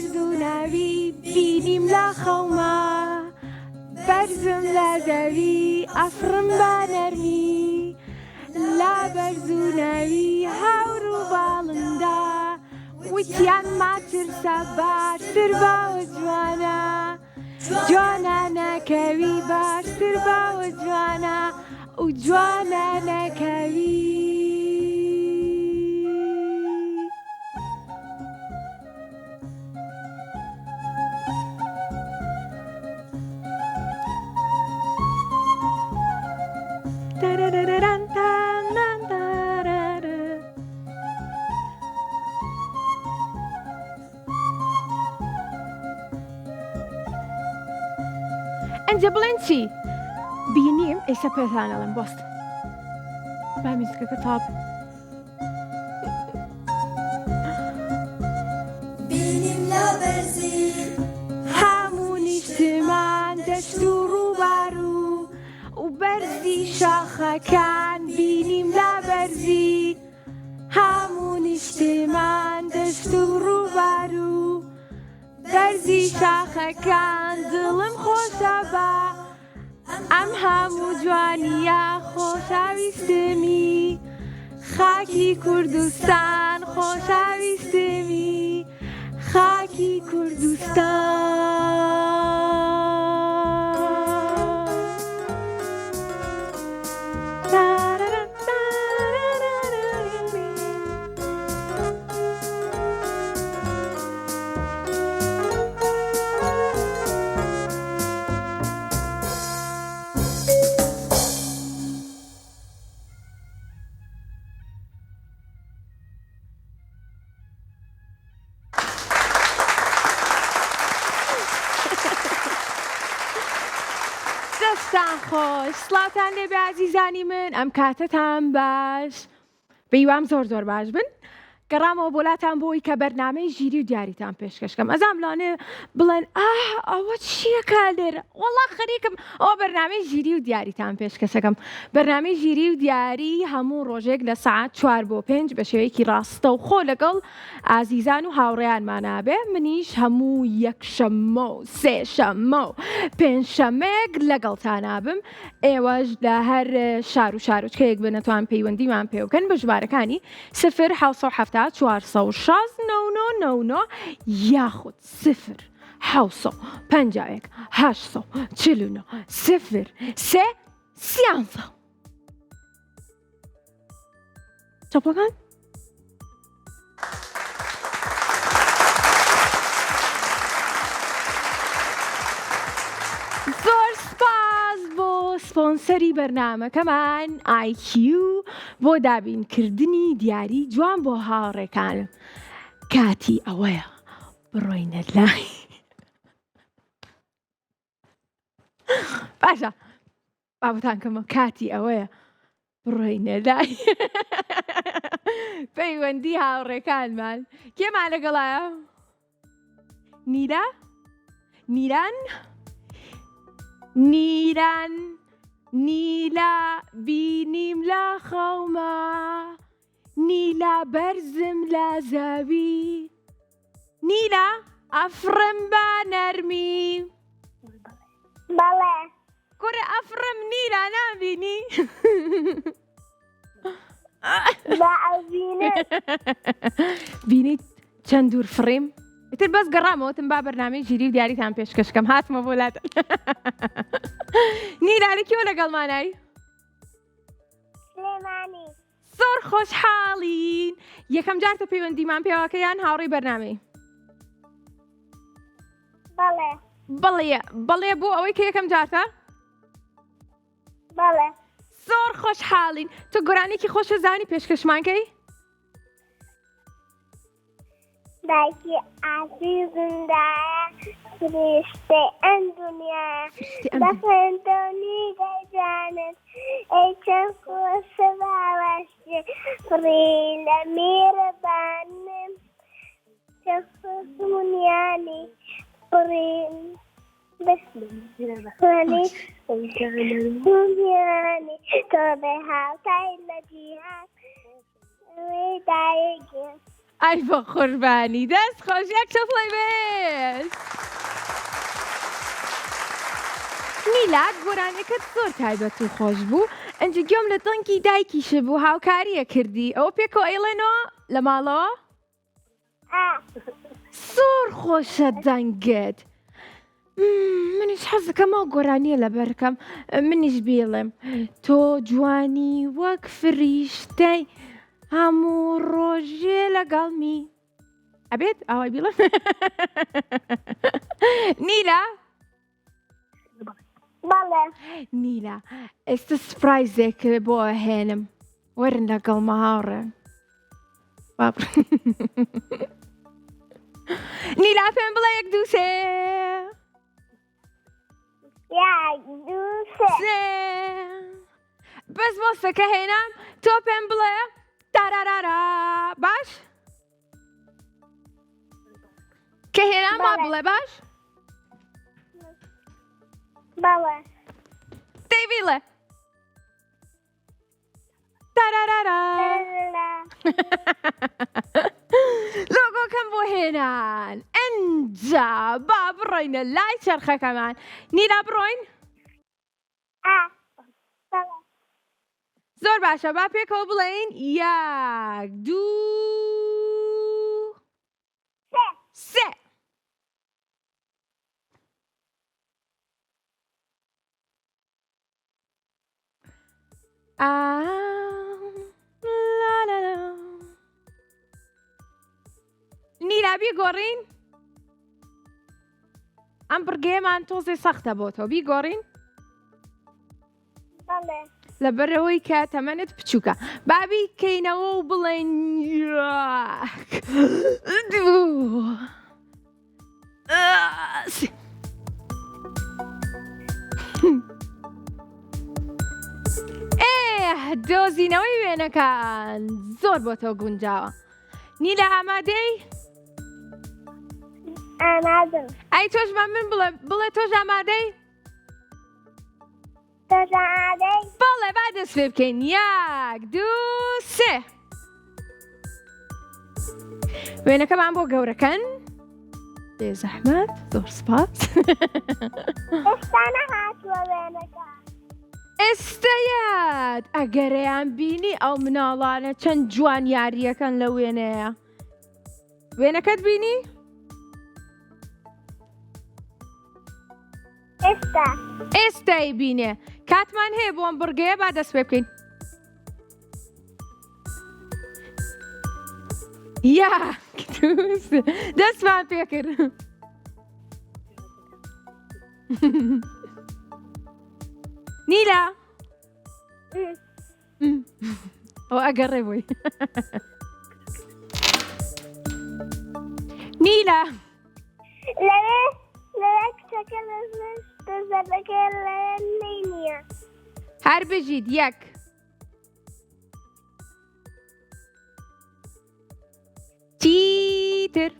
برزوناوی بینیم لخوما برزم لازوی افرم بانرمی لا برزوناوی هاورو بالندا وتیان ماترسا باشتر با جوانا جوانا نکوی باشتر با جوانا و جوانا نکوی. ئەنجە بڵێن چی؟ بینیم ئێستا پێتانەڵێم بۆست با میزگەکە تاپ بینیم لەبەرزی هەموو نیشتمان دەشت و ڕووبارو و بەرزی شاخەکان بینیم لەبەرزی هەموو نیشتمان دەشت و ڕووبارو بەرزی شاخەکان دڵم خۆشە بە ئەم هەموو جوانیە خۆشەویستمی خاکی کوردستان خۆشەویستمی خاکی کوردستان. دەستان خۆش سڵاتان لێبێ عەزیزانی من ئەم کاتتان باش بەیوام زۆر باش بن گەڕامەوە بۆلاتان بۆی کە بەرنامەی ژیری و دیاریتان پێشکەشکەم ئەزام لانێ بڵێن ئەوە چییە کالێرە وەڵا خەریکم ئەوە بەرنامەی ژیری و دیاریتان پێشکەشەکەم بەرنامەی ژیری و دیاری هەموو ڕۆژێک لە سەعات 4 بۆ 5 بە شێوەیەکی ڕاستە و خۆ لەگەڵ ئازیزان و هاوڕێیانمانابێ منیش هەموو یەکشەممە و سێشەممە و پێنجشەممەیەک لەگەڵتانابم ئێوەش لە هەر شار و شارۆچکەیەک بنەتوان پەیوەندیمان پێ بکەن بە ژمارەکانی 0 499 یاخود 0 751 849 0 3 13 چاپەکان زۆر سپاس بۆ سپۆنسەری بەرنامەکەمان IQ بۆ دابینکردنی دیاری جوان بۆ هاوڕێکانم کاتی ئەوەیە بڕۆینە لای باشە بابەتان کەمە کاتی ئەوەیە بڕۆینە لای پەیوەندی هاوڕێکانمان کێمان لەگەڵایە؟ نیرە؟ نیران؟ نیران نیلا بینیم لە خەوما نیلا بەرزم لە زەوی نیلا ئەفرم بە نەرمی بەڵێ کوڕە ئەفرم نیلا نابینی؟ بینیت چەند دوور فڕیم؟ ئیتر بەس گەڕامەوەتم با بەرنامەی ژیری و دیاریتان پێشکەشکەم هاتمە بۆ لاتە نیلا لەکیۆ لەگەڵمانای؟ سلێمانی زۆر خۆشحاڵین یەکەم جارتە پەیوەندیمان پێوەکە یان هاوڕێی بەرنامەی؟ بەڵێ بەڵێ بۆ ئەوەی کە یەکەم جارتە؟ بەڵێ زۆر خۆشحاڵین تۆ گۆرانێکی خۆشە زانی پێشکەشمانکەی؟ دایکی عزیزمدایە فریشتەی ئەم دونیایە بەخێندەنی دەیجانت ئەی چەند خۆشە باوەشی فڕی لە میرەبانم چەند خۆشمونیانی فڕی بەسمانی تۆ بە هاوتای لە جیهان ئەوەی دایەگەم ئای بە قوربانی دەست خۆش یەک چەپڵی بێت. میلاد گۆرانەکەت زۆر تایبەت و خۆش بوو. ئەنجە گوێم لە دەنگی دایکیشە بوو هاوکاریە کردی ئەوە پێکەوە ئەیڵێنەوە لە ماڵەوە زۆر خۆشە دەنگت. منیش حەزەکەمەوە گۆرانیە لە بەرکەم منیش بێڵێم تۆ جوانی وەک فریشتەی هەموو ڕۆژێ لەگەڵمی ئەبێت ئەوەی بیڵێ نیلا بەڵێ نیلا ئێستا سپرایزێک بۆ هێنم وەرن لەگەڵمە هاوڕێن نیلا پێم بڵێ یەک دوو سێ یەک دوو سێ بەس بۆ سەکە هێنام تۆ پێم بڵێ تارارارا باش کە هێنام وا بڵێ باش بەڵێ دەی بیڵێ تارارارا لۆگۆکەم بۆ هێنان ئەنجا با بڕۆینە لای چەرخەکەمان نیلا بڕۆین بەڵێ زۆر باشە با پێکەوە بڵێین یەک دوو سێ نیلا بیگۆڕین ئەم بڕگەیەمان تۆزێ سەختە بۆ تۆ بیگۆڕین بەڵێ لەبەرەوەی کە تەمەنت بچووکە بابی کەینەوە و بڵێن یەک دوو سێ دۆزینەوەی وێنەکان زۆر بۆ تۆ گونجاوە نیلا ئامادەی؟ ئامادەم ئەی تۆشمان من بڵێ تۆش ئامادەی؟ تۆش ئامادەی؟ بەڵێ با دەست پێ بکەین یەک دوو سێ وێنەکەمان بۆ گەورەکەن بێ زەحمەت زۆر سپاس ئێستا نەهاتووە وێنەکە ئێستەیەت ئەگەرەیان بینی ئەو مناڵانە چەند جوان یاریەکەن لە وێنەیە وێنەکەت بینی؟ ئێستای بینێ کاتمان هەیە بۆ ئەم بڕگەیە با دەست پێ بکەین یەک دوو سێ دەستمان پێ کرد نیلا ئەو ئەگەڕێ بووی نیلا لەوێ کچەکە دەزەرەکە لەوێ نییە هەر بژیت یەک چیتر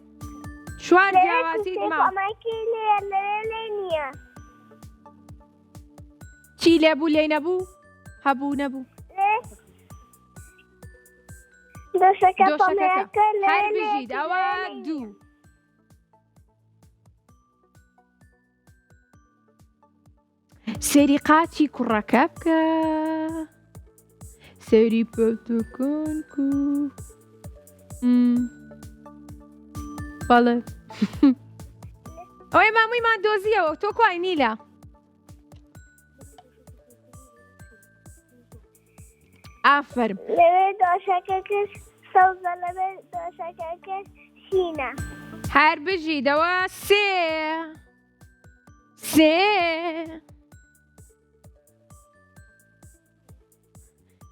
چوار جیاوازیت ماوە لەوێ نییە چی لێبوو لێی نەبوو هەبوو نەبوو دۆشەکە هەر بژیت ئەوە دوو سێری قاچی کوڕەکە بکە سێری پەتەکان کو بەڵێ ئەوەی ماموویمان دۆزیەوە تۆ کوای نیلا ئافەرم لەوێ دۆشەکە کرد سەوزە لەوێ دۆشەکە کرد شینە هەر بژیدەوە سێ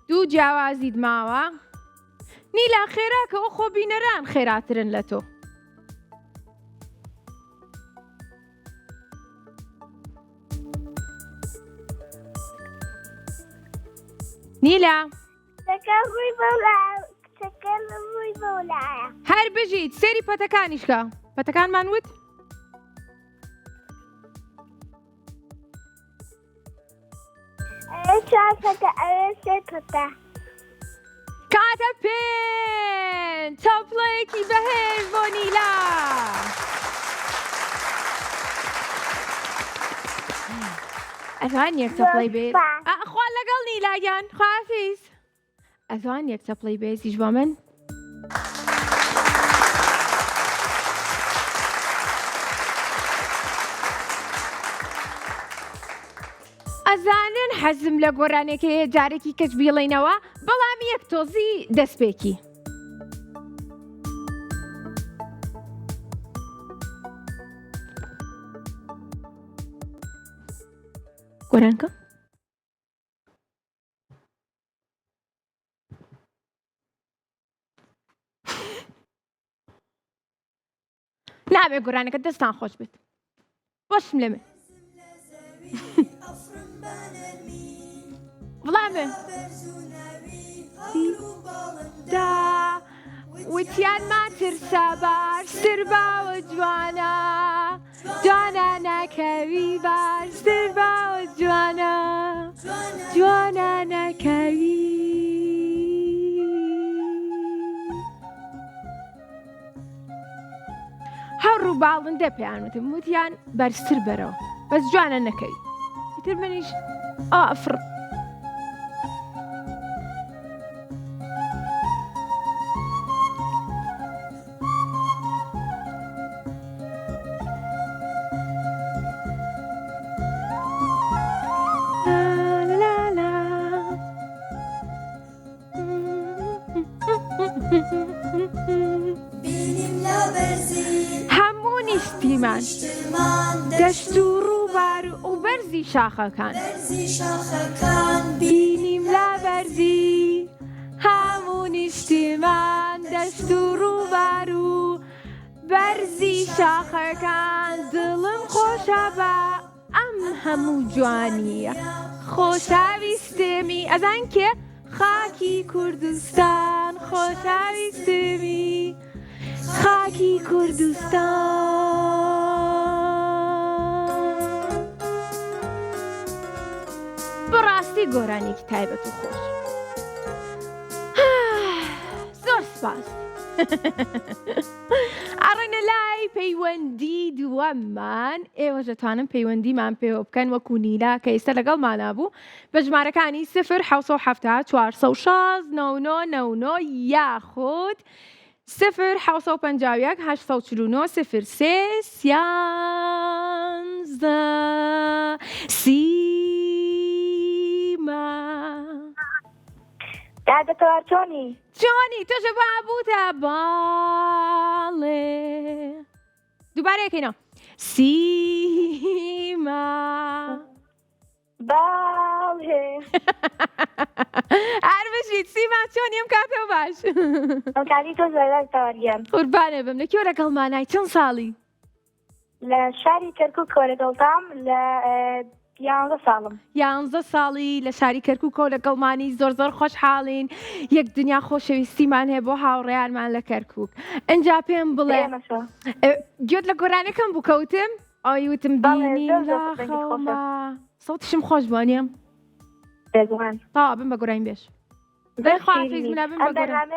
دوو جیاوازیت ماوە نیلا خێراکە ئەو خۆ بینەران خێراترن لە تۆ نیلا ڕووی بەولایە هەر بژیت سێری پەتەکانیشکە پەتەکانمان وت چوار پەتە ئەوێ سێ پەتە کاتە پێن چاپڵەیەکی بەهێز بۆ نیلا. ئەتوان یەک چەپڵەی بێت خوا لەگەڵ نیلاگیان خوافیز. ئەتوان یەک چەپڵەی بێزیش بۆ من. ئەزانن حەزم لە گۆرانێکە جارێکی کەس بیڵێنەوە بەڵام یەک تۆزی دەستپێکی. گۆرانکە؟ نابێ گۆرانەکە دەستان خۆش بێت. بۆشم لێمە. وڵامێ دا وتیان ماترسا باشتر باوە جوانە جوانە نەکەوی باشتر باوە جوانە جوانە نەکەوی. هەوڕوو باڵندە پێیان وتم وتیان بەرزتر بەرەوە بەس جوانە نەکەوی. ئیتر منیش ئافڕ. هەموو نیشتیمان دەشت و ڕووبار و بەرزی شاخەکان بینیم لە بەرزی. هەموو نیشتیمان دەشت و ڕووبار و بەرزی شاخەکان دڵم خۆشە بە ئەم هەموو جوانیە خۆشەویستمی. ئەزان کێ؟ خاکی کوردستان خۆشەویستمی خاکی کوردستان. بەڕاستی گۆرانێکی تایبەت و خۆش. زۆر سپاس. ئەڕێنە لای پەیوەندی دووەممان. ئێوەش دەتوانن پەیوەندیمان پێوە بکەن وەکو نیلا کە ئێستا لەگەڵمانە بوو بە ژمارەکانی 0 416 99 یاخود 0 751 849 03 13 سیما. دادەتەوە چۆنی؟ چۆنی تۆشە بابووتە باڵێ. دووبارەیەکەینەوە. سیما باڵێ. هەر بژیت سیما چۆنی ئەم کاتەوە باش. ئەم کاتی تۆ زۆر تەوەریان. قوربانێ بم لە کێوە لەگەڵمانای چەند ساڵی؟ لە شاری کەرکووک لەگەڵتام لە 11 ساڵم. 11 ساڵی لە شاری کەرکووکەوە لەگەڵمانی زۆر زۆر خۆشحاڵین. یەک دنیا خۆشەویستیمان هەیە بۆ هاوڕێیانمان لە کەرکووک. ئەنجا پێم بڵێ گوێت لە گۆرانەکەم بوو کەوتم ئەوی وتم بینیم لە خەوما سەوتشم خۆش بووە نیەم تا بم بە گۆرانی بێش. دەیخوافیز منە بم بە گۆران.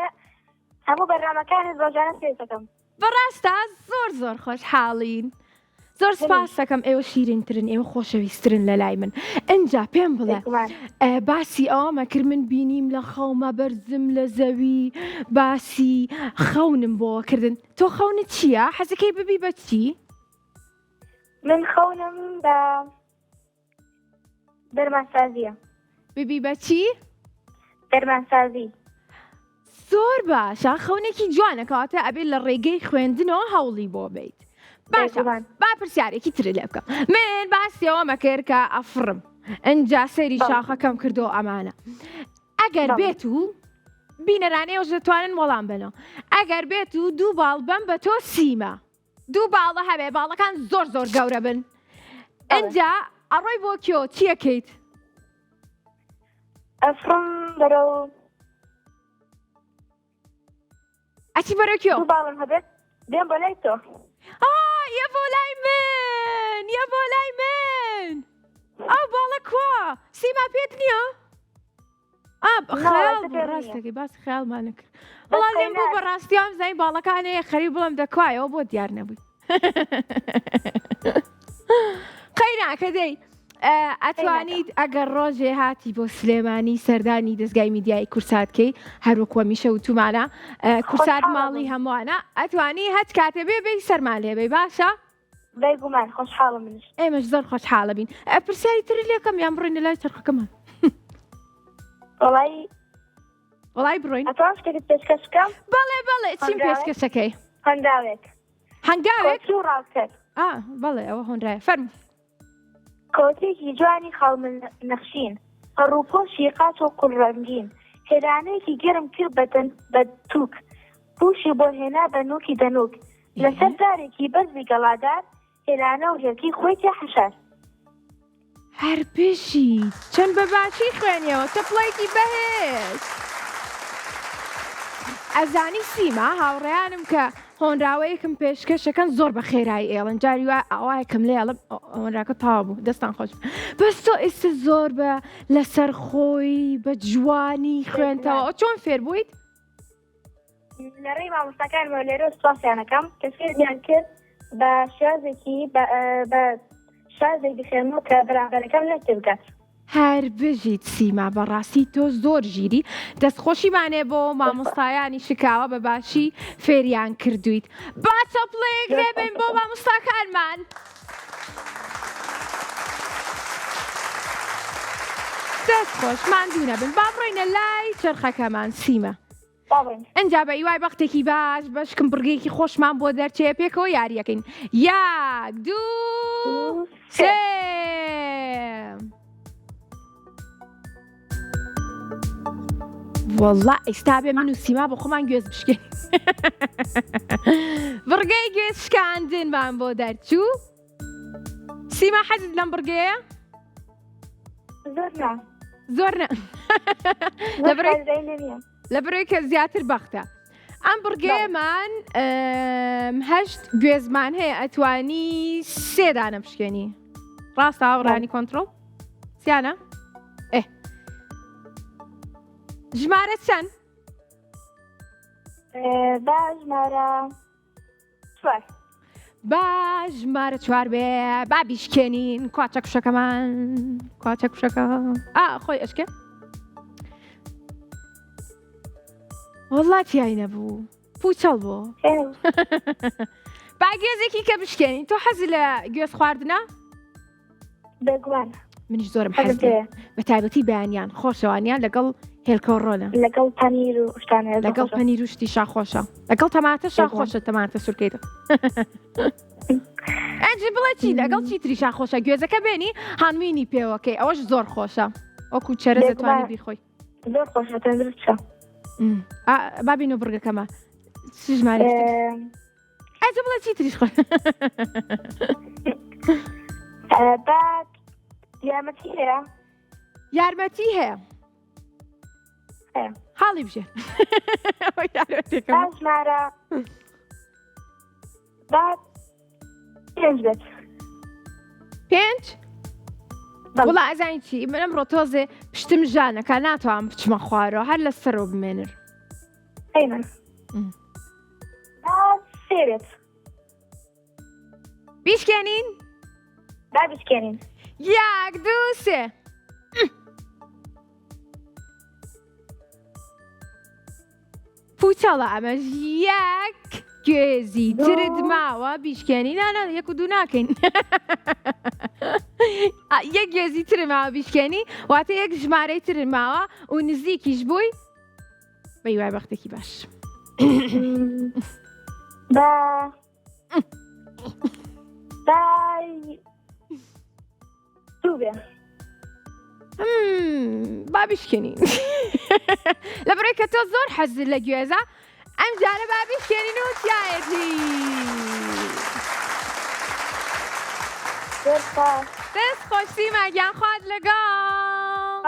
هەموو بەرنامەکانت ڕۆژانە سێ دەکەم. بەڕاستە زۆر زۆر خۆشحاڵین. زۆر سپاس دەکەم ئێوە شیرینترن ئێوە خۆشەویستترن لە لای من. ئەنجا پێم بڵێ باسی ئەوەمە کرد من بینیم لە خەومە بەرزم لە زەوی باسی خەونم بۆ کردن. تۆ خەونت چییە؟ حەزەکەی ببی بە چی؟ من خەونم بە دەرمانسازیە. ببی بە چی؟ دەرمانسازی. زۆر باشە خەونێکی جوانە کەواتە ئەبێت لە ڕێگەی خوێندنەوە هەوڵی بۆ بیت. باشە با پرسیارێکی تر لێ بکەم. من باسیەوەمە کرد کە ئەفڕم ئەنجا سەیری شاخەکەم کردەوە ئەمانە. ئەگەر بێت و بینەرانەیەوەش دەتوانن وەڵام بنەوە. ئەگەر بێت و دوو باڵ بم بە تۆ سیمە. دوو باڵە هەبێ باڵەکان زۆر زۆر گەورە بن. ئەنجا ئەڕۆی بۆ کێوە چیەکەیت؟ ئەفڕم بەرەو ئەچی بەرەو کێوە؟ دوو باڵم هەبێت دێم بە لای تۆ. یە بۆ لای من یە بۆ لای من. ئەو باڵە کوا؟ سیما پێت نییە؟ خەیاڵ بوو ڕاستەکەی باسی خەیاڵمان نەکرد بەڵام لێم بوو بەڕاستیام زەین باڵەکانەیە خەریب بڵم دەکوایەوە بۆ دیار نەبووی قەینا دەی ئەتوانیت ئەگەر ڕۆژێ هاتی بۆ سلێمانی سەردانی دەستگای میدیای کورساتکەی هەروەکوە میشە و تومانە کورسات ماڵی هەمووانە ئەتوانی هەچ کاتێ بێ سەرمان لێبێ باشە؟ بێگومان خۆشحاڵم منش ئێمەش زۆر خۆشحاڵە بین پرسیاری تری لێکەم یان بڕۆینە لای چرخەکەمان وەڵای بڕۆین ئەتوان شتێکت پێشکەش بکەم بەڵێ چیم پێشکەشەکەی هەنگاوێک هەنگاوێک کۆچی و ڕاوکەر بەڵێ ئەوە هۆنرایە فەرمو کۆتێکی جوانی خەڵمن نەخشین هەڕووپۆشی قاچ و قوڵڕەنگین هێرانەیەکی گەرم کرد بە تووک پوشی بۆ هێنا بە نووکی دەنووک لەسەر دارێکی بەرزی گەڵادار هێرانە و هێرکی خۆی تێ حەشار هەر پێشی چەند بەباشی خوێنیەوە تەپڵێکی بەهێز ئەزانی سیما هاوڕێیانم کە هۆنراوەیەکم پێشکەشەکەن زۆر بە خێرایی ئێڵن جاری وە ئاوایەکەم لێڵم هۆنراکە تاوا بوو دەستان خۆش بەس تۆ ئێستا زۆر بە لەسەر خۆی بە جوانی خوێنتەوە چۆن فێر بوویت؟ لەڕێی مامۆستاکانمە لێرە سوپاسیانەکەم کە فێریان کرد بە شازێکی بە شازێک بخێنەوە کە بەرامبەرەکەم نەتێ بکات هەر بژیت سیما بەڕاستی تۆ زۆر ژیری دەستخۆشیمانێ بۆ مامۆستایانی شکاوە بە باشی فێریان کردویت با چەپڵێک لێبین بۆ مامۆستاکانمان دەستخۆش ماندوو نەبن با بڕۆینە لای چرخەکەمان سیمە ئەنجا بە ئیوای بەختێکی باش بەشکم بڕگەیەکی خۆشمان بۆ دەرچێ پێکەوە یاریەکەین یاک دوو سێ والله ئێستا بێ من و سیما بۆ خۆمان گوێز بشکێن بڕگەی گوێز شکاندنمان بۆ دەرچوو سیما حەزت لەم بڕگەیە؟ زۆر نە لە بڕێ کە زیاتر بەختە ئەم بڕگەیەمان هەشت گوێزمان هەیە ئەتوانی سێ دانە بشکێنی ڕاستە هاوڕانی کۆنتڕۆڵ سیانە؟ ژمارە چەند؟ ژمارە چوار بێ با بیشکێنین کواچە کوشەکەمان کواچە کوشەکە خۆی ئەشکێ وەڵڵا تیای نەبوو پوچەڵ بۆ با گوێزێکی کە بشکێنین تۆ حەزی لە گوێز خواردنە؟ بێگومان منیش زۆرم حەز بە تایبەتی بەیانیان خۆشەوانیان لەگەڵ هێلکۆڕۆنە لەگەڵ پەنیر و شتانە لەگەڵ پەنیر و شتی شاخۆشە لەگەڵ تەماتە شاخۆشە تەماتە سورکەیتە ئەنجی بڵێ چی لەگەڵ چیتری شاخۆشە گوێزەکە بێنی هەنووینی پێوەکەی ئەوەش زۆر خۆشە وەکو چەرە دەتوانی بیخۆی زۆر خۆشە تەندروستە بابینۆ بڕگەکەمە چی ژمارە ئەجە بڵێ چیتریش خۆ بعد یارمەتی هەیە یارمەتی هەیە حاڵی بژێ ژمارە بعد پێنج بێت پێنج؟ وڵا ئەزانی چی من ئەمڕۆ تۆزێ پشتم ژانەکە ناتوانم بچمە خوارەوە هەر لەسەرەوە بمێنر سێ بێت بیشکێنین؟ با بیشکێنین یاک دوو سێ پوچەڵە ئەمەش یەک گوێزی ترت ماوە بیشکێنی نانە یەک و دوو ناکەین یەک گوێزی تر ماوە بیشکێنی واتە یەک ژمارەی تر ماوە و نزیکیش بووی بە هیوای بەختێکی باش دوو بێ با بیشکێنین لە بڕێ کە تۆ زۆر حەزت لە گوێزە ئەم جارە با بیشکێنین و تایەتی دەست خۆشی ماگیان خوات لەگەڵ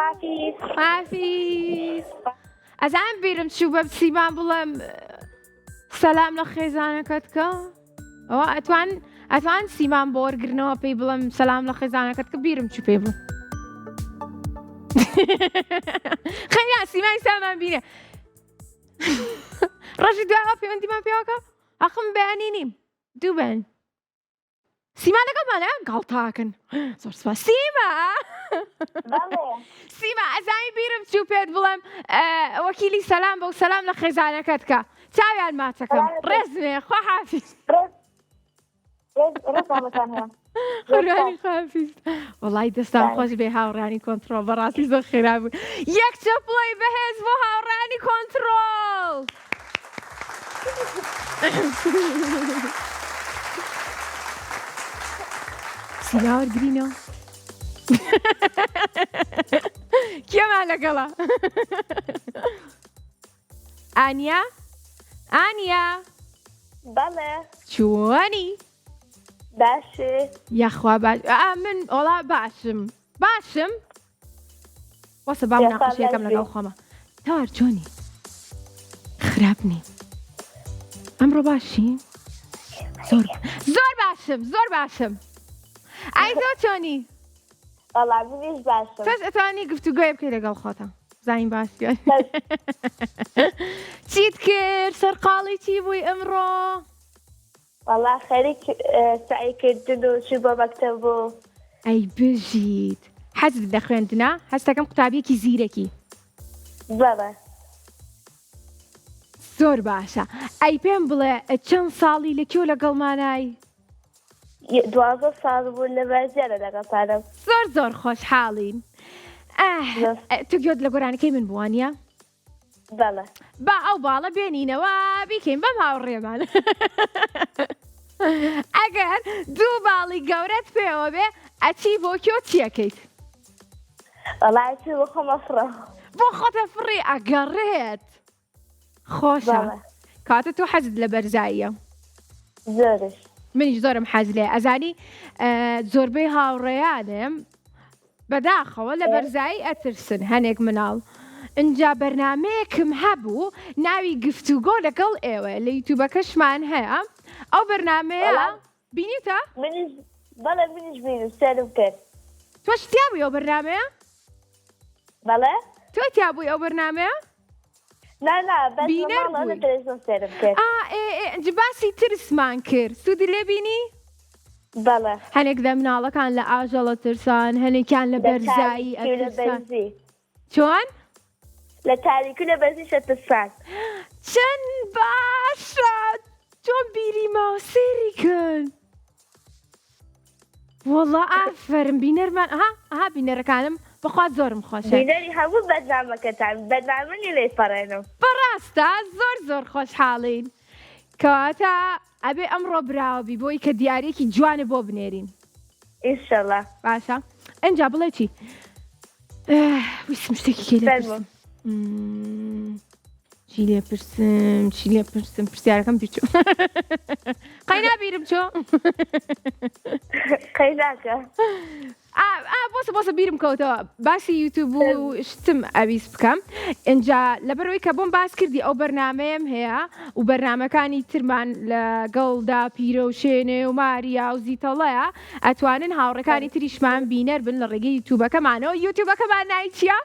حافیز ئەزان بیرم چوو بە سیمان بڵێم سەلام لە خێزانەکەت کە ئەوە ئەتوان سیمان بۆ وەرگرنەوە پێی بڵێم سەلام لە خێزانەکەت کە بیرم چوو پێی بوو خەیان سیمای سامان بینێ ڕۆژی دوای پەیوەندیمان پێوەکە ئەخم بەیانی نیم دوو بن سیما لەگەڵمانە گاڵتاکن زۆر سوپاس سیما سیما ئەزانی بیرم چوو پێت بڵێم وەکیلی سەلام بەو سەلام لە خێزانەکەت کە چاویان ماچەکەم ڕێزمێ خوا حافیز خۆرانی خافیز وڵی دەستان خۆش بێ هاوڕانی کۆنتڕۆل بەڕاستی زۆر خێرا بوو یەک چەپڵی بەهێز بۆ هاوڕانی کۆنتڕۆل سیما وەرگرینەوە کێمان لەگەڵا ئانیا ئانیا بەڵێ چۆنی باشێ یاخوا باش من ئۆڵا باشم وەسە بام ناخۆشیەکەم لەگەڵ خۆمە تاوار چۆنی خراپ نی ئەمڕۆ باشی زۆر باشم ئای تۆ چۆنی وەڵا منیش باشم تۆش ئەتوانی گفتوگۆی بکەی لەگەڵ خۆتە زین باشیە چیت کرد سەرقاڵی چی بووی ئەمڕۆ وەڵا خەریک سعیکردن و چی بۆ مەکتەب بوو ئەی بژیت حەزت لە خوێندنە هەستەکەم قوتابیەکی زیرەکی بەڵێ زۆر باشە ئەی پێم بڵێ چەند ساڵی لەکوێ لەگەڵمانای 12 ساڵ بوو لە بەرزیانە لەگەڵتانم زۆر خۆشحاڵین تو گوێت لە گۆرانەکەی من بووانە بەڵێ با ئەو باڵە بێنینەوە بیکەین بەم هاوڕێمان ئەگەر دوو باڵی گەورەت پێوە بێ ئەچی بۆ کێ چیەکەیت وەڵای چی بۆ خۆمە فڕە بۆ خۆتە فڕی ئەگەڕێت خۆشە کاتە تۆ حەزت لە بەرزاییە زۆرش منیش زۆرم حەز لێ ئەزانی زۆربەی هاوڕێیانم بەداخەوە لە بەرزایی ئەترسن هەنێک مناڵ اینجا بەرنمەیەکم هەبوو ناوی گفتوگۆ لەگەڵ ئێوە لە یوتیوبەکەشمان هەیە ئەو بەرنمەیە بینیتە؟ بەڵێ منیش بینم سێرم کرد تۆ شتیا بووی ئەو بەرنمەیە؟ بەڵێ تۆ تیا بووی ئەو بەرنمەیە؟ بینەر بووی تەلەڤیزیۆن سێرم کرد باسی ترسمان کرد سوودی لێ بینی؟ بەڵێ هەنێک لە مناڵەکان لە ئاژەڵە ترسان هەنێکیان لە بەرزایی ئەترسان چۆن؟ لە تاریکی لە بەرزی شەترسان چەند باشە چۆن بیری ماوەسێری کەن وەڵڵا ئافەرم بینەرمان ئەها بینەرەکانم بەخوا زۆرم خۆشە بینەری هەموو بەرنامەکەتان بەرنامەی لێپەڕێنم بەڕاستە زۆر خۆشحاڵین کەواتە ئەبێ ئەمڕۆ براوەبی بۆی کە دیارێکی جوانە بۆ بنێرین ئینشەڵا باشە ئەنجا بڵێ چی ویسم شتێکی کێ لێ چی لێ پرسم پرسیارەکەم پیرچوو قەی نابیرم چۆ قەی ناکە بۆسە بیرم کەوتەوە باسی یوتیوب و شتم ئەویست بکەم اینجا لەبەرەوەی کە بۆم باس کردی ئەو بەرنمەیەم هەیە و بەرنمەکانی ترمان لەگەڵدا پیرە و شوێنێ و ماریا و زیتەڵەیە ئەتوانن هاوڕەکانی تریشمان بینەر بن لە ڕێگەی یوتیوبەکەمانەوە یوتیوبەکەمان ناوی چییە؟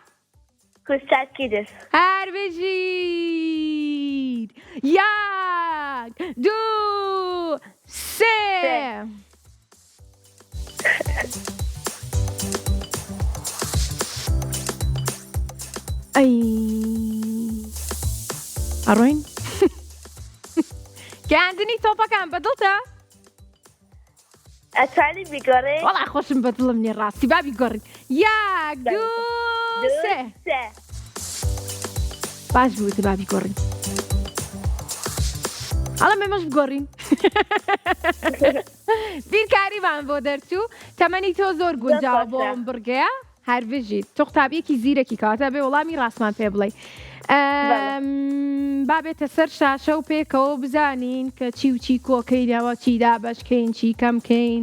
کوستات کیدس هەر بژیر یەک دوو سێ ئەڕۆین گەاندنی تۆپەکان بەدڵتە؟ ئەتوانی بیگۆڕێ؟ وەڵای خۆشم بەدڵم نێ ڕاستی با بیگۆڕین یەک دوو سێ باش بوو با بیگۆڕین ئەڵە مێمەش بگۆڕین بیرکاریمان بۆ دەرچوو تەمەنی تۆ زۆر گونجاوە بۆ ئەم بڕگەیە هەر بژیت تۆ قوتابیەکی زیرەکی کاتە بێ وەڵامی ڕاستمان پێ بڵێ با بێتە سەر شاشە و پێکەوە بزانین کە چی و چی کۆکەینەوە چیدا بەشکەین چی کەمکەین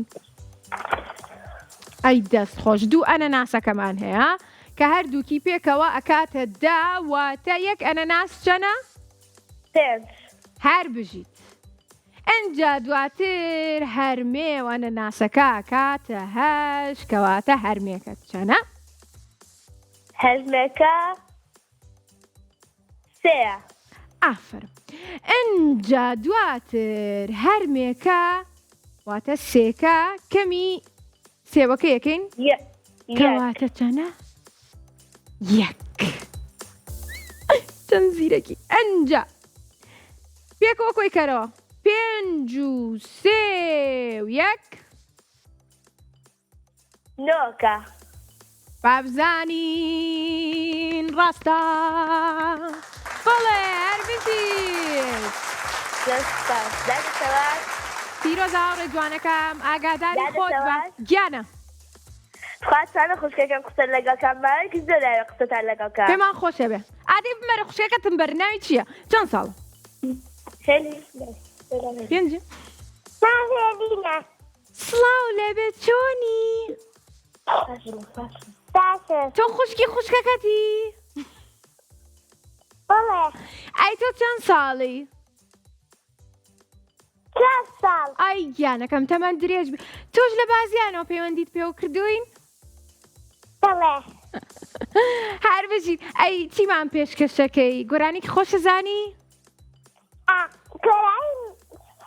ئەی دەست خۆش دوو ئەنەناسەکەمان هەیە کە هەردووکی پێکەوە ئەکاتە داواتە یەک ئەنەناس چەنە؟ هەر بژیت ئەنجا دواتر هەرمێ و ئەنەناسەکە کاتە هەش کەواتە هەرمێکت چەنە؟ هەرمەکە سێە. ئافرە ئەنجا دواتر هەرمێکە واتە سێکە کەمی سێوەکە یەکەین کەواتە چەنە یەک چەند زیرەکی ئەنجا پێکەوە کۆی کەرەوە 5 و 3 و 1 نۆکە. بابزانین ڕاستە بەڵێ هەربژیت پیرۆزا ڕێجوانەکەم ئاگاداری خۆت بە گیانە خواستانە خوشکەکەم قسە لەگەڵکەم ماوەیەکی زۆر لایە قسەتان لەگەڵکە پێمان خۆشە بێ ئادەی بمەرە خوشکەکەتم بەرناوی چییە؟ چەند ساڵ؟ پێنج سڵاو لەبێت چۆنی؟ تۆ خوشکی خوشکەکەتی؟ بەڵێ ئەی تۆ چەند ساڵی؟ 4 ساڵ. ئای گیانەکەم تەمەن درێژ بێ تۆش لە بازیانەوە پەیوەندیت پێوە کردوین؟ بەڵێ هەر بژیت ئەی چیمان پێشکەشەکەی گۆرانێکی خۆشە زانی؟ گۆرانی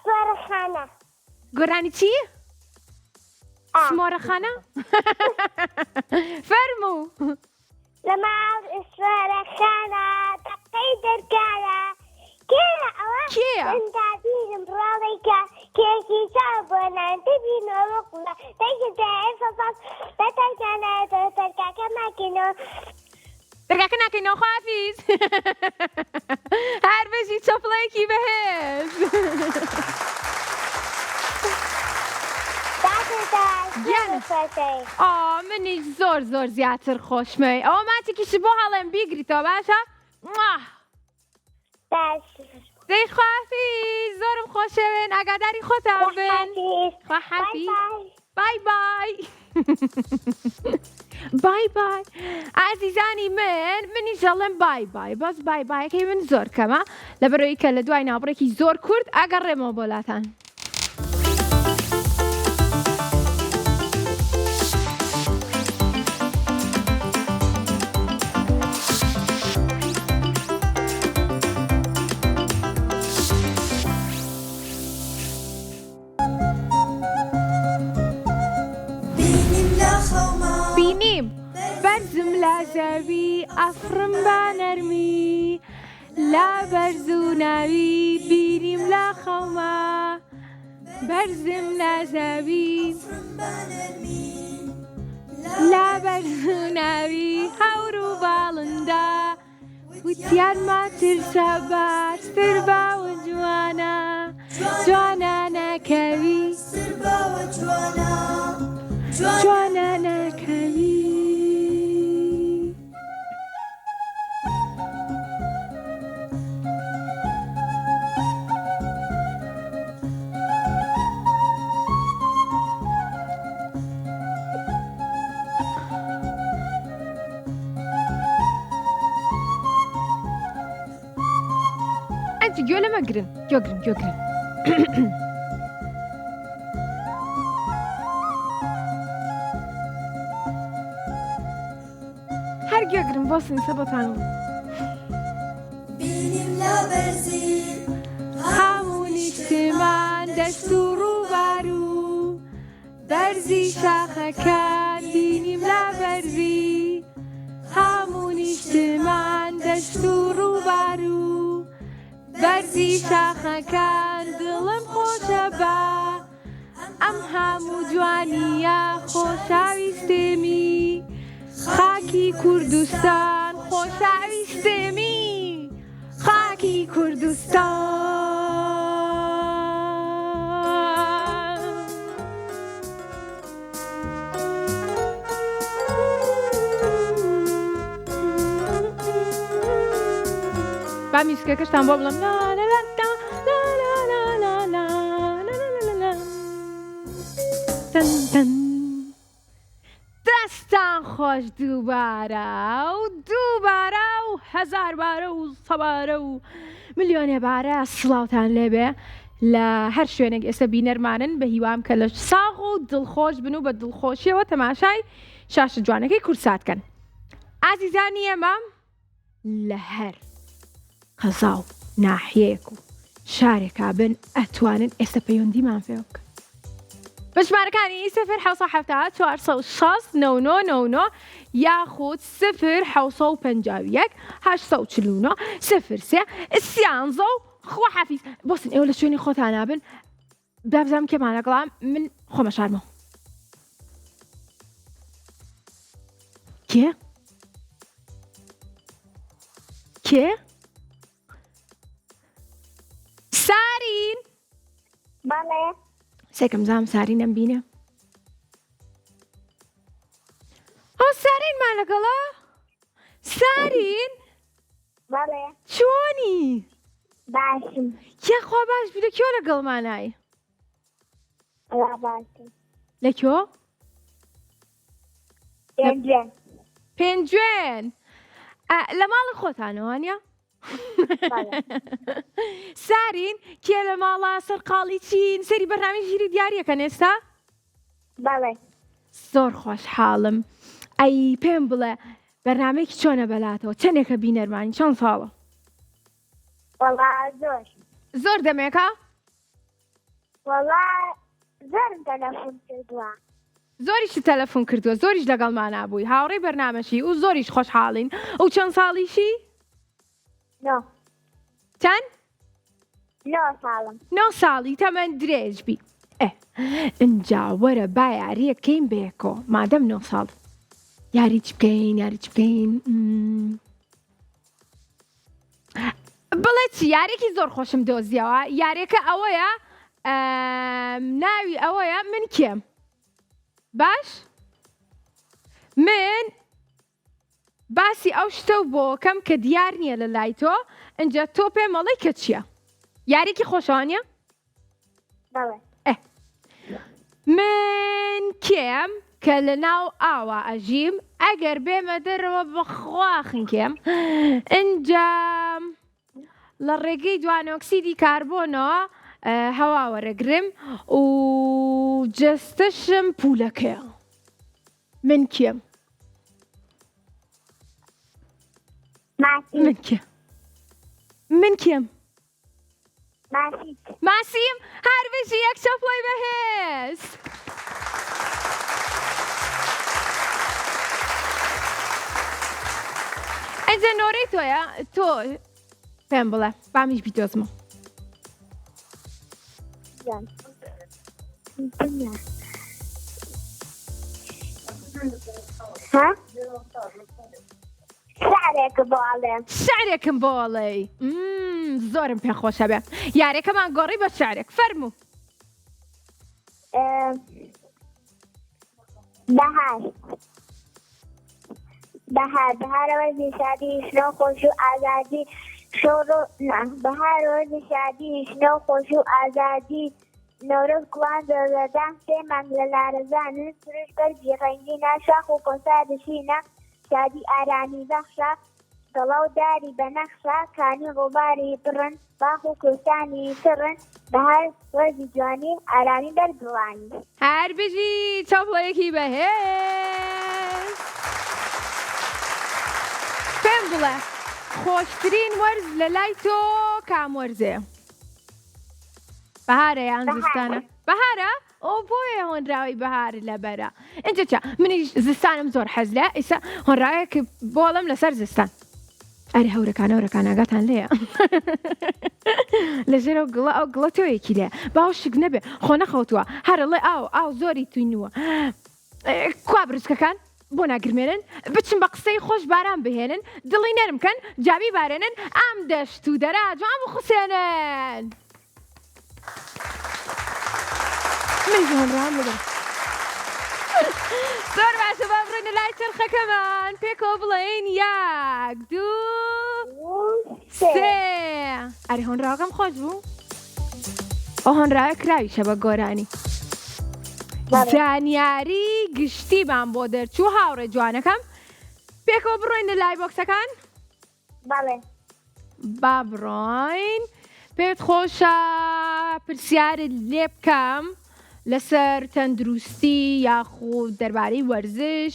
سوارەخانە. گۆرانی چی؟ سمۆرەخانە؟ فەرموو لە ماڵ سوارەخانە تەقەی دەرگایە کێرە ئەوە کێیە؟ ئەندابیرم ڕاڵێکە کێکی چاو بۆ نانتبینەوە قوڵە تەیکردای فەفاس بەتەرکانە تەرکاکە ماکەنەوە دەرگاکە ناکەینەوە خوافیز هەر بژی چەپڵەیەکی بەهێز منیش زۆر زۆر زیاتر خۆشمەوێ ئەوە ماتێکیش بۆ هەڵێم بیگریتەوە باشە؟ دەی خوافیز زۆرم خۆشەوێن ئاگاداری خۆتان بن خواحافیز بای بای بای بای ئازیزانی منیش دەڵێم بای بای بەس بای بایەکەی من زۆر کەمە لەبەرەوەی کە لە دوای ناوبڕێکی زۆر کورد ئاگەڕێمەوە بۆلاتان زەوی ئەفرم بە نەرمی لا بەرز و ناوی بینیم لا خەوما بەرزم لە زەوی لا بەرز و ناوی هەور و باڵندا وتیان ماترسە بارستر باوە جوانە جوانە نەکەوی جوانە نەکەوی گوێ لەمە گرن گوێگرن گوێگرن هەر گوێگرن بۆ سنیسە بۆتان بینیم لە بەرزی هەموو نیشتمان دەست و ڕووبار و بەرزی شاخەکان بینیم لە بەرزی هەموو نیشتمان دەست و ڕووبار و بەرزی شاخەکان دڵم خۆشە بە ئەم هەموو جوانیە خۆشەویستێمی خاکی کوردستان خۆشەویستێمی خاکی کوردستان با میسکەکەشتان بۆ بڵم دەستان خۆش دووبارە و دووبارە و هەزار بارە و سەبارە و ملیۆنێ بارە سڵاوتان لێبێ لە هەر شوێنێک ئێستا بینەرمانن بە هیوام کە لە ساغ و دڵخۆش بن و بە دڵخۆشیەوە تەماشای شاشە جوانەکەی کورساتکەن ئازیزانی ئێمە لە هەر قەزا و ناحیەیەک و شارێکا بن ئەتوانن ئێستا پەیوەندیمان پێ بکەن بە ژمارەکانی 0 یاخود 0 849 03 13 و خواحافیز بۆسن ئێوە لە شوێنی خۆتان نابن بابزانم کێمان لەگەڵام من خۆمە شارمەوە کێ؟ سارین بەڵێ سێکەم زانم سارینەم بینە ئەو سارینمان لەگەڵا سارین بەڵێ چۆنی؟ باشم یاخوا باش بی لە کێوە لەگەڵمانای؟ باشم لە کێوە؟ پێنجێن لە ماڵی خۆتانەوانە؟ سارین کێ لە ماڵا سەرقاڵی چین سەری بەرنامەی ژیری دیاریەکەن ئێستا؟ بەڵێ زۆر خۆشحاڵم ئەی پێم بڵێ بەرنامەیەکی چۆنە بەلاتەوە چەندێکە بینەرمانی چەند ساڵە؟ وەڵا زۆر دەمێکە؟ وەڵا زۆرم تەلەفۆن کردووە زۆریشی تەلەفۆن کردووە زۆریش لەگەڵمانە بووی هاوڕێی بەرنامەشی و زۆریش خۆشحاڵین ئەو چەند ساڵیشی؟ چەند؟ 9 ساڵی تەمەەن درێژ بی ئەجا وەرە با یاریەکەین بێکۆ مادەم 9 ساڵ یاری چ بکەین بڵێ چی یارێکی زۆر خۆشم دۆزیەوە یارێکە ئەوەیە ناوی ئەوەیە من کێم باش من باسی ئەو شتە بۆکەم کە دیار نییە لە لای تۆ ئەجا تۆ پێ مەڵی کە چییە یارێکی خۆشەوانە؟ من کێم کە لە ناو ئاوا ئەژیم ئەگەر بێمە دەرەوە بەخواخن کێم ئەنجام لە ڕێگەی دوانۆکسیدی کاربۆنەوە هەوا وەرەگرم و جەستەشم پولەکەیە من کێم؟ من کێم؟ ماسیم هەر بژی یەک چەپڵی بەهێز ئەجا نۆرەی تۆیە تۆ پێم بڵێ بامیش بیدۆزمە شعرێکم بۆڵێ زۆرم پێ خۆشە بێ یارێکەمان گۆڕی بە شعرێک فەرموو بەهار وەرزی شادی شنۆ خۆش و ئازادی بەهار وەرزی شادی شنۆ خۆش و ئازادی نۆرۆز گوڵان دەدەدام سێ مانگ لە لارەزانن سروش بەرزی ڕەنگینە شاخ و کۆسا دشینە شادی ئارامی بەخشە دڵەو داری بەنەخشە کانی ڕووباری بڕن باخ و کوێستانی تڕن بەهار وەرزی جوانی ئارامی بەرگڵانی هەر بژی چەپڵەیەکی بەهێز پێم بڵێ خۆشترین وەرز لە لای تۆ کام وەرزەیە؟ بەهارە یان زستانە؟ بەهارە؟ ئەو بۆیە هۆنراوی بەهار لەبەرە ئەنجە چا منیش زستانم زۆر حەز لە ئێستا هۆنراوەیەکی بۆڵم لەسەر زستان ئەرێ هەورەکان ئاگاتان لێیە لەژێر ئەو گڵە تۆیەکی لێ باو شک نەبێ خۆ نەخەوتووە هەرڵێ ئاو زۆری توینووە کوا بروسکەکان بۆ ناگرمێنن بچم بە قسەی خۆش باران بهێنن دڵی نەرمکەن جابی بارێنن ئام دەشت و دەرا جوان بخوسێنن منیش هۆنراوم لەگەڵ زۆر باشە با بڕێنە لای چرخەکەمان پێکەوە بڵێین یەک دوو سێ ئەرێ هۆنراوەکەم خۆش بوو ئەو هۆنراوە کراویشە بە گۆرانی زانیاری گشتیمان بۆ دەرچوو هاوڕێ جوانەکەم پێکەوە بڕۆینە لای بۆکسەکان با بڕۆین پێت خۆشە پرسیارت لێ بکەم لەسەر تەندروستی یاخود دەربارەی وەرزش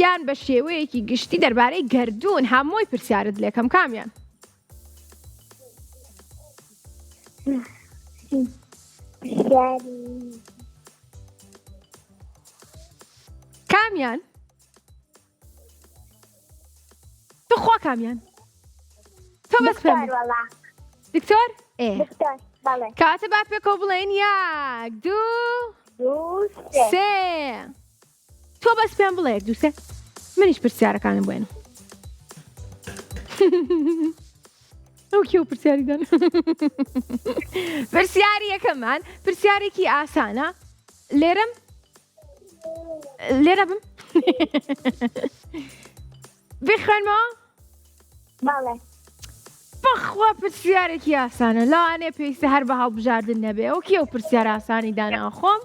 یان بە شێوەیەکی گشتی دەربارەی گەردوون هەمووی پرسیارت لێکەم کامیان؟ کامیان؟ بخوا کامیان تۆ بەس پێم دکتۆر؟ کاتە با پێکەوە بڵێن یەک دوو سێ تۆ بەس پێم بڵێ دوو سێ منیش پرسیارەکانم بێنم ئەو کێو پرسیاری دەن پرسیاری یەکەممان پرسیارێکی ئاسانە لێرە بم بخوێنمەوە؟ بەخوا پرسیارێکی ئاسانە لەوانێ پێویستە هەر بە هەڵبژاردن نەبێ ئەو کێو پرسیار ئاسانی دانا خۆم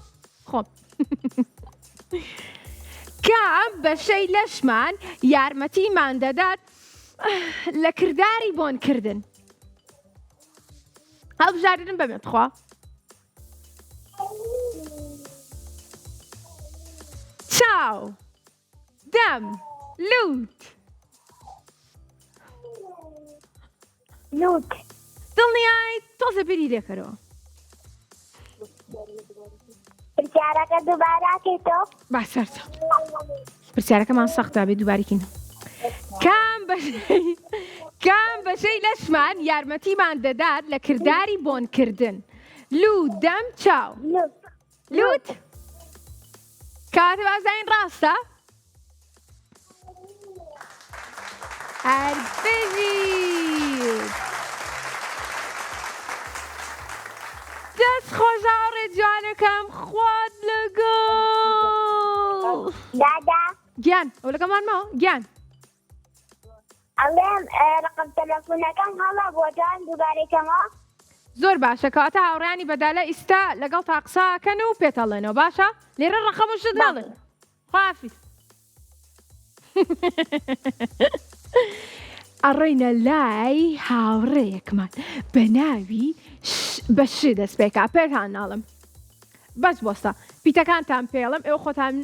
کام بەشەی لەشمان یارمەتیمان دەدات لە کردداری بۆنکردن هەڵبژاردن بەمێت خوا چاو دەم لوت دڵنیای تۆزە بری لێکەرەوە پرسیارەکە دووبارەکەیتەوە باشەرە پرسیارەکەمان سەختە بێ دووبارێکین کام بەشەی لەشمان یارمەتیمان دەدات لە کردداری بۆنکردن لوت دەم چاو لوت کاتە بازین ڕاستە هەربژیت دەست خۆشاوڕێ جوانەکەم خوات لەگەڵ گیان ئەو لەگەڵمانمەوە گیان ئەڵێم ڕقم تەلەفۆنەکەم هەڵا بۆ جوان دووبارێکەمەوە زۆر باشە کەواتە هاوڕێیانی بەدالە ئیستا لەگەڵ تا قساکەن و پێتەڵێنەوە باشە لێرە ڕقەمشت ناڵێن خوافیز ئەڕێینە لای هاوڕێیەکمان بە ناوی بەشی دەست پێکا پێکان ناڵم بەس بۆستە پیتەکانتان پێڵم ئێوە خۆتان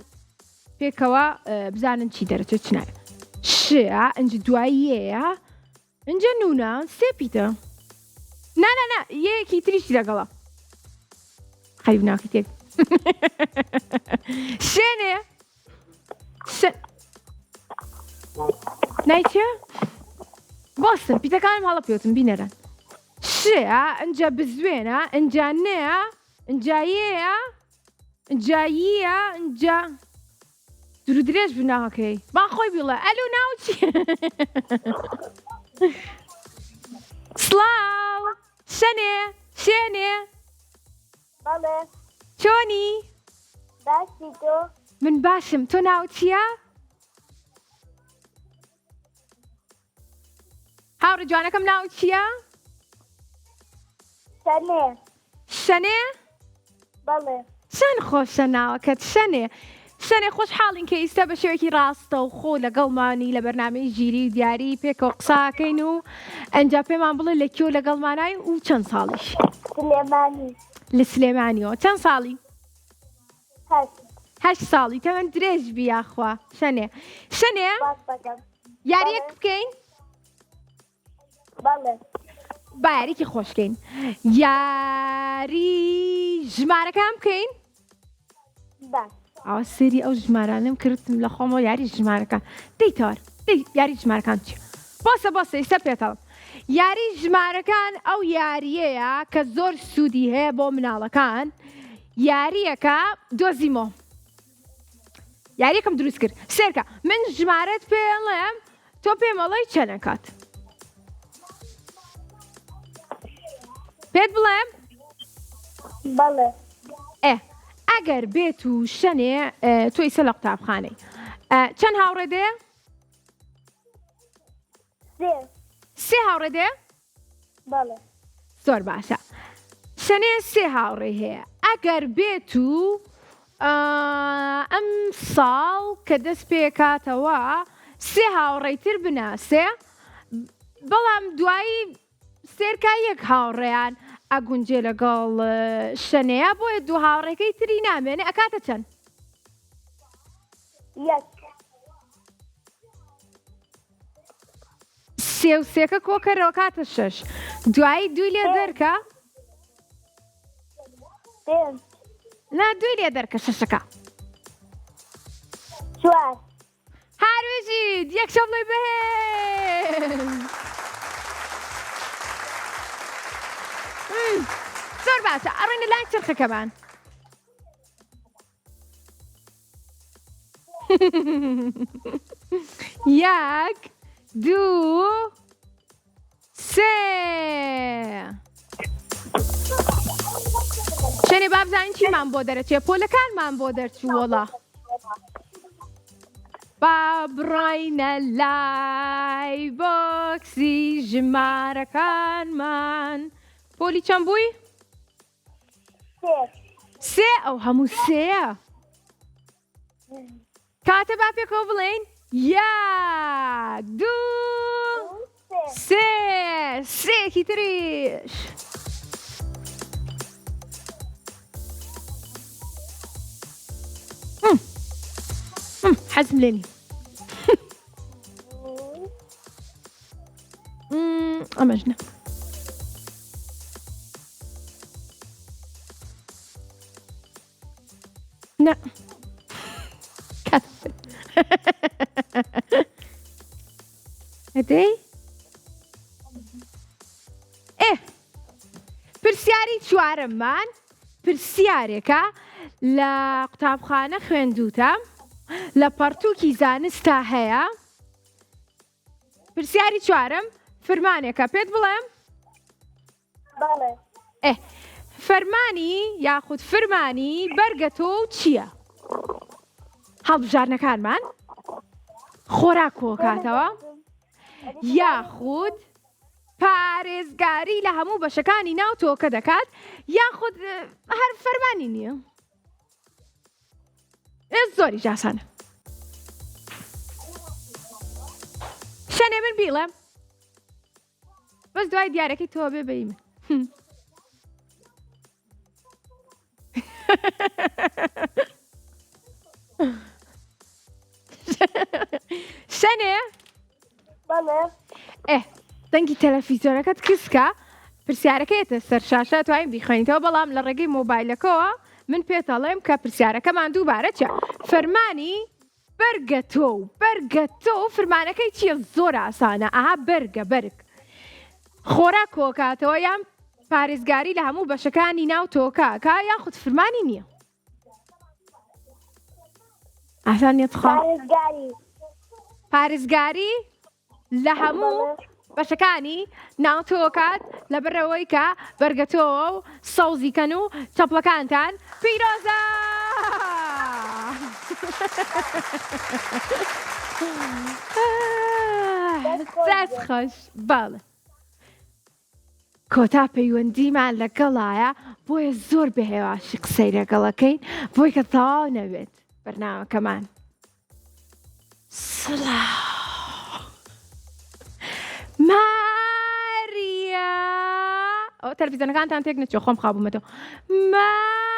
پێکەوە بزانن چی دەرەچێت چ نایە شەیە ئەنج دواییەیە ئەنجە نونە سێ پیتە نا یەکی تریشی لەگەڵە خەریب ناکەی تێک شوێنێ نایچە بۆستن پیتەکانم هەڵە پێوتم بینەرن شەیە ئەنجە بزوێنە ئەنجا نەیە ئەنجایەیە ئەنجاییە ئەنجا دوور درێژ بناوەکەی با خۆی بڵێ ئەلو ناو چی سڵاو شەنێ شوێنێ چۆنی باسی تۆ من باشم تۆ ناو چییە؟ هاوڕێ جوانەکەم ناو چییە؟ شەنێ؟ چەند خۆشە ناوەکەت شەنێ شەنێ خۆشحاڵین کە ئیستا بە شێوەیەکی ڕاستە و خۆ لەگەڵمانی لە بەرنامەی ژیری و دیاری پێکەوە قساکەین و ئەنجا پێمان بڵێ لە کێو لەگەڵمانای و چەند ساڵیش لە سلێمانیەوە چەند ساڵی؟ 8 ساڵی تەمەەن درێژ بیاخوا شەنێ یاریەک بکەین؟ با یاریکی خۆشکەین یاری ژمارەکان بکەین؟ ئەوە سێری ئەو ژمارانم کردم لە خۆمەوە یاری ژمارەکان دەیتەوە یاری ژمارەکان چی؟ بۆسە ئیستا پێتەڵم یاری ژمارەکان ئەو یاریەیە کە زۆر سوودی هەیە بۆ مناڵەکان یاریەکە دۆزیمەوە یاریەکەم دروست کرد سێرکە من ژمارەت پێڵێم تۆ پێمەڵی چەنەکات پێت بڵێم؟ ئەگەر بێت و شەنێ تۆ ئیسە لە قوتابخانەی چەند هاوڕێ دێ؟ سێ هاوڕێ دێ؟ زۆر باشە شەنێ سێ هاوڕێ هەیە ئەگەر بێت و ئەم ساڵ کە دەست پێکاتەوە سێ هاوڕێتر بناسێ بەڵام دوایی سێرکا یەک هاوڕێیان ئەگونجێ لەگەڵ شەنەیە بۆیە دوو هاوڕێکەی تری نامێنێ ئەکاتە چەند؟ یەک. سێ و سێکە کۆکەرەوە کاتە 6 دوایی دوی لێ دەرکە پێنج. نا دوی لێ دەرکە شەشەکە چوار. هاروێژیت یەک شەڵی بەهێز زۆر باشە ئەڕێنە لای چرخەکەمان یەک دوو سێ شەنێ با بزانین چیمان بۆ دەرەچێ پۆلەکانمان بۆ دەرچوو وەڵا با بڕۆینە لای بۆکسی ژمارەکانمان پۆلی چەند بووی؟ سێ ئەو هەموو سێیە کاتە با پێکەوە بڵێین یەک دوو سێ سێکی تریش حەزم لێنی ئەمەش نە نە هەدەی پرسیاری چوارەممان پرسیارێکە لە قوتابخانە خوێندووتە لە پەرتووکی زانستا هەیە پرسیاری چوارم فەرمانێکە پێت بڵێم فەرمانی یاخود فەرمانی بەرگە تۆ چییە؟ هەڵبژارنەکانمان خۆراک کۆکاتەوە یاخود پارێزگاری لە هەموو بەشەکانی ناو تۆکە دەکات یاخود هەر فەرمانی نییە زۆری جاسانە شەنێ من بیڵێم بەس دوای دیارەکەی تۆ بێ بەی من شەنێ دەنگی تەلەڤیزۆنەکەت کسکە پرسیارەکەیەتە سەر شاشە توانین بیخوێنیتەوە بەڵام لە ڕێگەی مۆبایلەکەەوە من پێت ئەڵێم کە پرسیارەکەمان دووبارە چیە فەرمانی بەرگە تۆ فەرمانەکەی چییە زۆر ئاسانە ئاها بەرگە بەرگ خۆراک کۆکاتەوە یان پارێزگاری لە هەموو بەشەکانی ناو تۆکاکە یاخود فەرمانی نییە ئاسان نیە تخوا پارێزگاری لە هەموو بەشەکانی ناو تۆکات لەبەرەوەی کە بەرگەتۆوە و سەوزیکەن و چەپڵەکانتان پیرۆزە دەست خۆش باڵە کۆتا پەیوەندیمان لەگەڵایە بۆیە زۆر بەهێواشی قسەی لەگەڵەکەین بۆی کە تەواو نەبێت بەرنامەکەمان ماریا ئەو تەلەڤیزۆنەکانتان تێک نەچوە خۆم خابوومەتەوە ماریا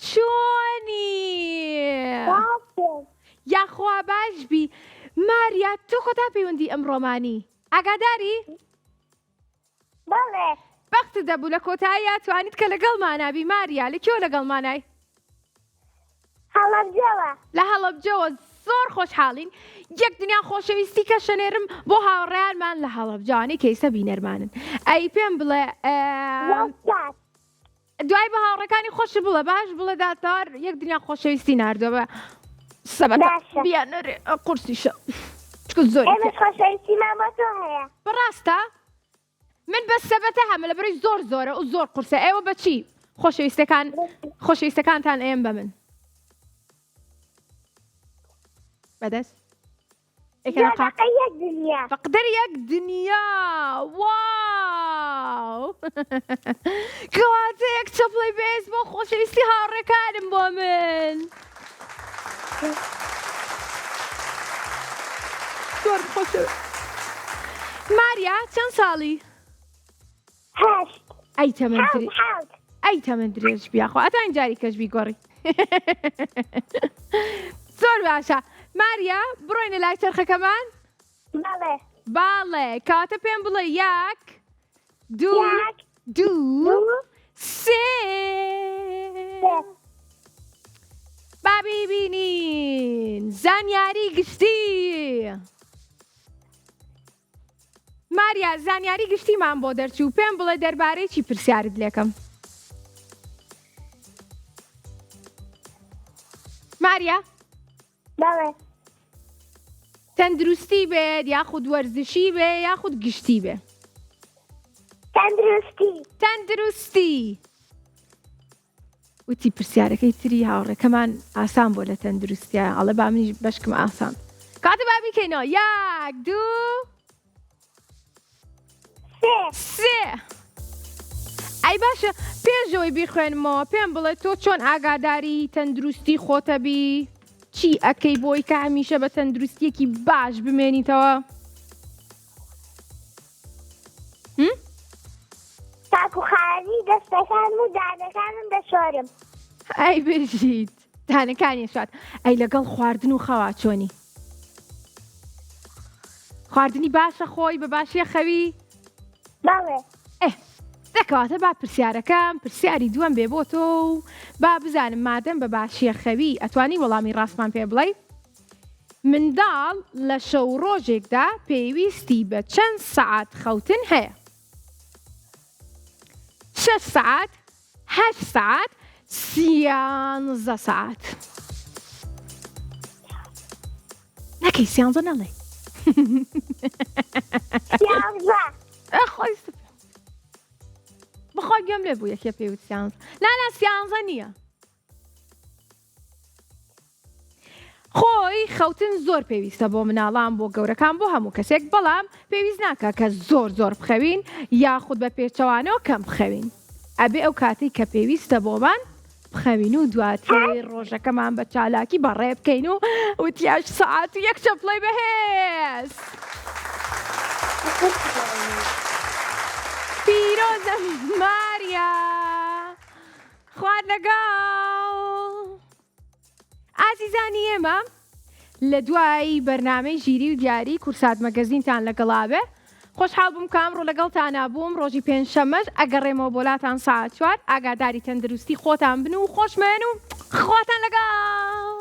چۆنی یاخوا باش بی ماریا تۆ کۆتا پەیوەندی ئەمڕۆمانی ئاگاداری بەختت دەبوو لە کۆتاییە توانیت کە لەگەڵمانابی ماریا لەکوێوە لەگەڵمانای لە هەڵەبجەوە زۆر خۆشحاڵین یەک دنیا خۆشەویستی کە شەنێرم بۆ هاوڕێیانمان لە هەڵەبجانی کەیسە بینەرمانن ئەی پێم بڵێ دوای بە هاوڕەکانی خۆش بڵێ باش بڵێ داتار یەک دنیا خۆشەویستی ناردووە بە سەبەتە بیانەرێ قورسیشە زۆر بەڕاستە من بە سەبەتە هەمە لە بەرەی زۆر زۆرە و زۆر قورسە ئێوە بەچی خۆشەویستەکانتان ئێم بە من بەدەست فقدر یەک دنیا واو کەواتە یەک چەپڵی بێز بۆ خۆشەویستی هاوڕێکانم بۆ من زۆر خۆشەوە. ماریا چەند ساڵی؟ 8 ئەی تەمەند حوت ئەی تەمەند درێژ بیاخۆ ئەتا ئینجاری کەش بیگۆڕی. زۆر باشە. ماریا بڕۆینە لای چەرخەکەمان؟ بەڵێ باڵێ کاتە پێم بڵێ یەک دوو یەک دوو سێ. با بیبینین زانیاری گشتی. ماریا زانیاری گشتیمان بۆ دەرچوو پێم بڵێ دەربارەی چی پرسیارت لێکم. ماریا بەڵێ تەندروستی بێت یاخود وەرزشی بێ یاخود گشتی بێ؟ تەندروستی تەندروستی. وتی پرسیارەکەی تری هاوڕێکەمان ئاسان بۆ لە تەندروستیە ئەڵێ با منیش بەشکم ئاسان. کاتە با بیکەینەوە یەک دوو سێ. ئەی باشە پێشەوەی بیخوێنمەوە پێم بڵێ تۆ چۆن ئاگاداری تەندروستی خۆتەبی؟ چی ئەکەی بۆی کە هەمیشە بە تەندروستیەکی باش بمێنیتەوە؟ تاکوخانی دەستەکانم و دانەکانم دەشۆرم. ئەی بژیت دانەکانی شات. ئەی لەگەڵ خواردن و خەوا چۆنی؟ خواردنی باشە خۆی بە باشیە خەوی؟ بەڵێ دەکەواتە با پرسیارەکەم پرسیاری دووەم بێ بۆ تۆ و با بزانم مادەم بە باشیە خەوی ئەتوانی وەڵامی ڕاستمان پێ بڵێ؟ منداڵ لە شەو ڕۆژێکدا پێویستی بە چەند سەعات خەوتن هەیە؟ 6 ساعات 8 ساعات 13 ساعات. نەکەی 13 نەڵێ. 11 خۆی بخوای گوێم لێ بوو یەکێ پێوت 13. نا 13 نییە. خۆی خەوتن زۆر پێویستە بۆ مناڵان بۆ گەورەکان بۆ هەموو کەسێک بەڵام پێویست ناکە کە زۆر بخەوین یاخود بە پێچەوانەوە کەم بخەوین. ئەبێ ئەو کاتی کە پێویستە بۆمان بخەوین و دواتر ڕۆژەکەمان بە چالاکی بەڕێ بکەین و وتیاش ساعات و یەک چەپڵەی بەهێز. پیرۆزە ماریا خوارد لەگەڵ. ئازیزانی ئێمە لە دوای بەرنامەی ژیری و دیاری کورسات مەگەزینتان لەگەڵابێ خۆشحاڵ بووم کە ئەمڕۆ لەگەڵتان نابووم. ڕۆژی پێنجشەمەش ئەگەڕێمەوە بۆلاتان ساعت 4 ئاگاداری تەندروستی خۆتان بن و خۆشمێن و خواتان لەگەڵ.